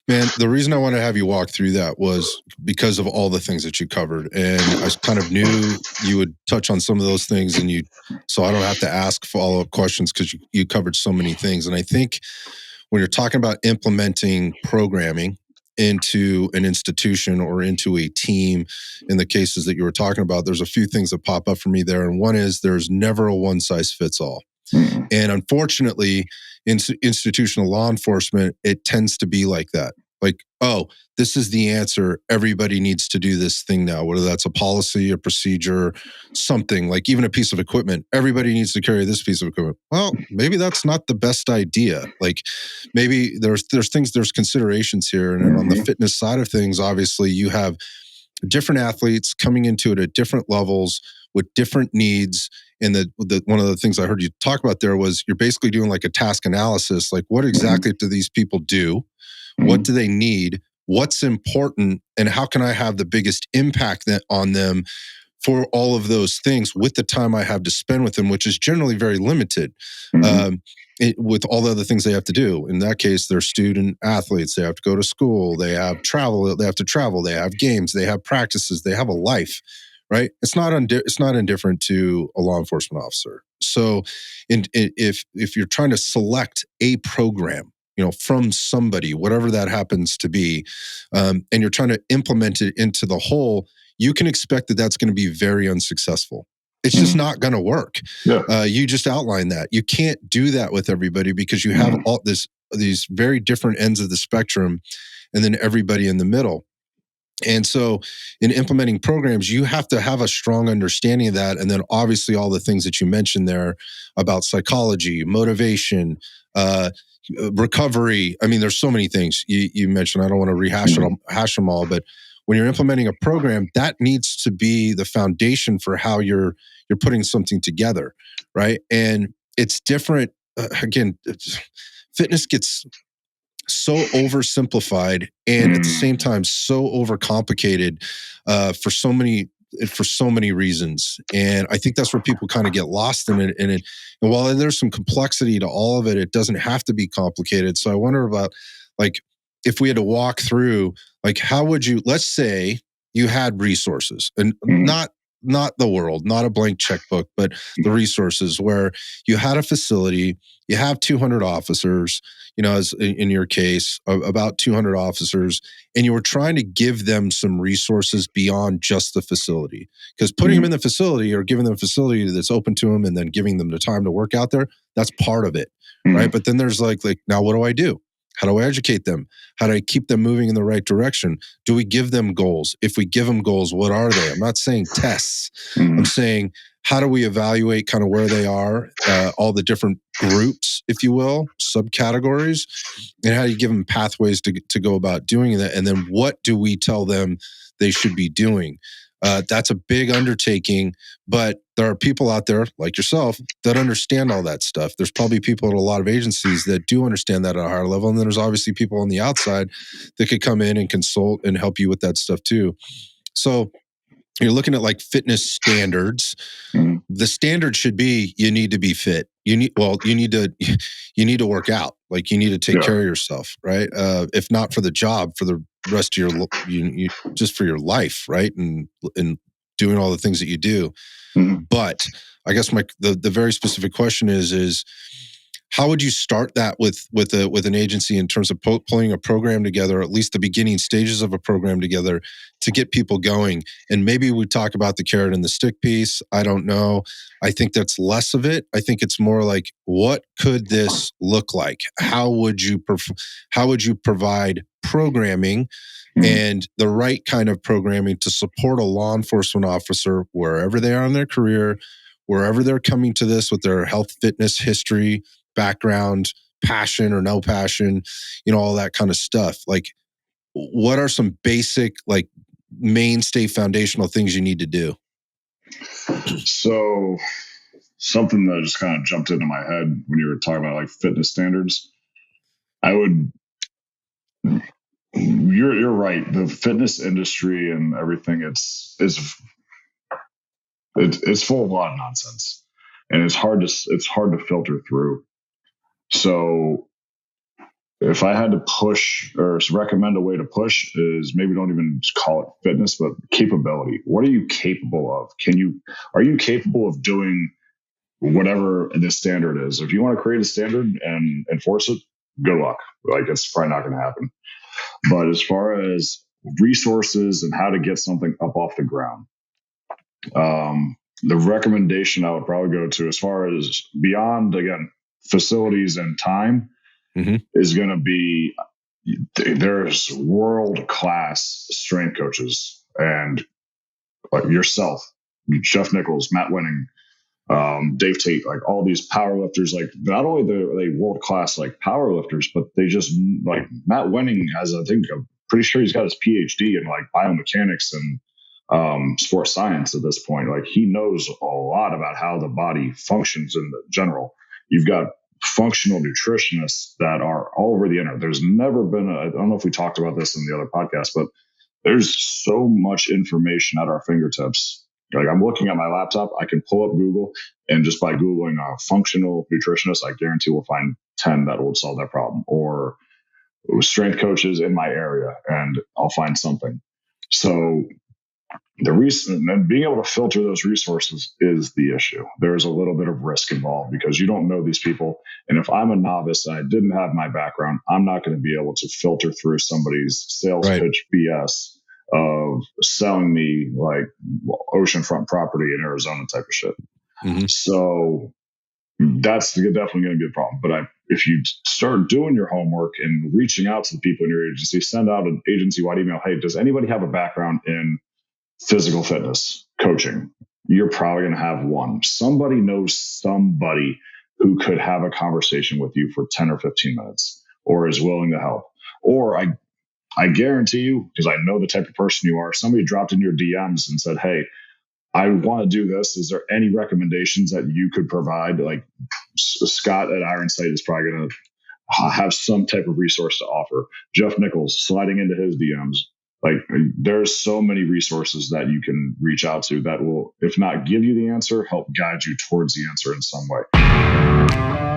Man, the reason I wanted to have you walk through that was because of all the things that you covered. And I kind of knew you would touch on some of those things so I don't have to ask follow-up questions because you covered so many things. And I think when you're talking about implementing programming into an institution or into a team, in the cases that you were talking about, there's a few things that pop up for me there. And one is there's never a one size fits all. And unfortunately, in institutional law enforcement, it tends to be like that. Like, oh, this is the answer. Everybody needs to do this thing now, whether that's a policy, a procedure, something like even a piece of equipment. Everybody needs to carry this piece of equipment. Well, maybe that's not the best idea. Like maybe there's considerations here. And on the fitness side of things, obviously you have different athletes coming into it at different levels with different needs. And one of the things I heard you talk about there was you're basically doing like a task analysis. Like, what exactly do these people do? What do they need? What's important? And how can I have the biggest impact on them for all of those things with the time I have to spend with them, which is generally very limited. With all the other things they have to do. In that case, they're student athletes. They have to go to school. They have travel. They have to travel. They have games. They have practices. They have a life, right? It's not indifferent to a law enforcement officer. So, if you're trying to select a program, from somebody, whatever that happens to be, and you're trying to implement it into the whole, you can expect that that's going to be very unsuccessful. It's just not going to work. Yeah. You just outlined that. You can't do that with everybody because you have all these very different ends of the spectrum and then everybody in the middle. And so in implementing programs, you have to have a strong understanding of that. And then obviously all the things that you mentioned there about psychology, motivation, recovery. I mean, there's so many things you mentioned. I don't want to rehash them all, but when you're implementing a program, that needs to be the foundation for how you're putting something together, right? And it's different. Again, fitness gets so oversimplified and at the same time so overcomplicated for so many reasons. And I think that's where people kind of get lost in it. And while there's some complexity to all of it, it doesn't have to be complicated. So I wonder about, like, if we had to walk through, like, how would you, let's say you had resources and not the world, not a blank checkbook, but the resources where you had a facility, you have 200 officers, as in your case, about 200 officers, and you were trying to give them some resources beyond just the facility. Because putting them in the facility or giving them a facility that's open to them and then giving them the time to work out there, that's part of it, right? But then there's like, now what do I do? How do I educate them? How do I keep them moving in the right direction? Do we give them goals? If we give them goals, what are they? I'm not saying tests. I'm saying, how do we evaluate kind of where they are, all the different groups, if you will, subcategories, and how do you give them pathways to go about doing that? And then what do we tell them they should be doing? That's a big undertaking, but there are people out there like yourself that understand all that stuff. There's probably people at a lot of agencies that do understand that at a higher level. And then there's obviously people on the outside that could come in and consult and help you with that stuff too. So you're looking at like fitness standards. The standard should be, you need to be fit. You need to work out. Like, you need to take care of yourself, right? If not for the job, for the rest of your, just for your life, right? And doing all the things that you do. But I guess the very specific question is how would you start that with an agency in terms of pulling a program together, at least the beginning stages of a program together, to get people going? And maybe we talk about the carrot and the stick piece. I don't know. I think that's less of it. I think it's more like, what could this look like? How would you provide programming and the right kind of programming to support a law enforcement officer wherever they are in their career, wherever they're coming to this with their health, fitness history, background, passion or no passion, all that kind of stuff. Like, what are some basic, like, mainstay foundational things you need to do? So something that just kind of jumped into my head when you were talking about like fitness standards, you're right. The fitness industry and everything, it's full of a lot of nonsense, and it's hard to filter through. So if I had to push or recommend a way to push, is maybe don't even call it fitness, but capability. What are you capable of? Are you capable of doing whatever the standard is? If you want to create a standard and enforce it, good luck. Like, it's probably not going to happen. But as far as resources and how to get something up off the ground, the recommendation I would probably go to, as far as beyond, again, facilities and time, is going to be, there's world-class strength coaches, and like yourself, Jeff Nichols, Matt Winning, Dave Tate, like all these power lifters, like not only are they world class like power lifters, but they just, like, Matt Winning has, I think, I'm pretty sure he's got his PhD in like biomechanics and sports science at this point. Like, he knows a lot about how the body functions in the general. You've got functional nutritionists that are all over the internet. There's never been I don't know if we talked about this in the other podcast, but there's so much information at our fingertips. Like, I'm looking at my laptop, I can pull up Google, and just by Googling a functional nutritionist, I guarantee we'll find 10 that will solve that problem, or strength coaches in my area, and I'll find something. So the reason, and being able to filter those resources is the issue. There's a little bit of risk involved because you don't know these people. And if I'm a novice, I didn't have my background, I'm not going to be able to filter through somebody's sales pitch BS of selling me like oceanfront property in Arizona type of shit. So that's definitely going to be a problem. But if you start doing your homework and reaching out to the people in your agency, send out an agency-wide email. Hey, does anybody have a background in physical fitness coaching? You're probably going to have one. Somebody knows somebody who could have a conversation with you for 10 or 15 minutes or is willing to help. Or I guarantee you, because I know the type of person you are, somebody dropped in your DMs and said, hey, I want to do this. Is there any recommendations that you could provide? Like, Scott at Ironsight is probably going to have some type of resource to offer. Jeff Nichols sliding into his DMs. Like, there's so many resources that you can reach out to that will, if not give you the answer, help guide you towards the answer in some way.